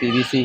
PVC.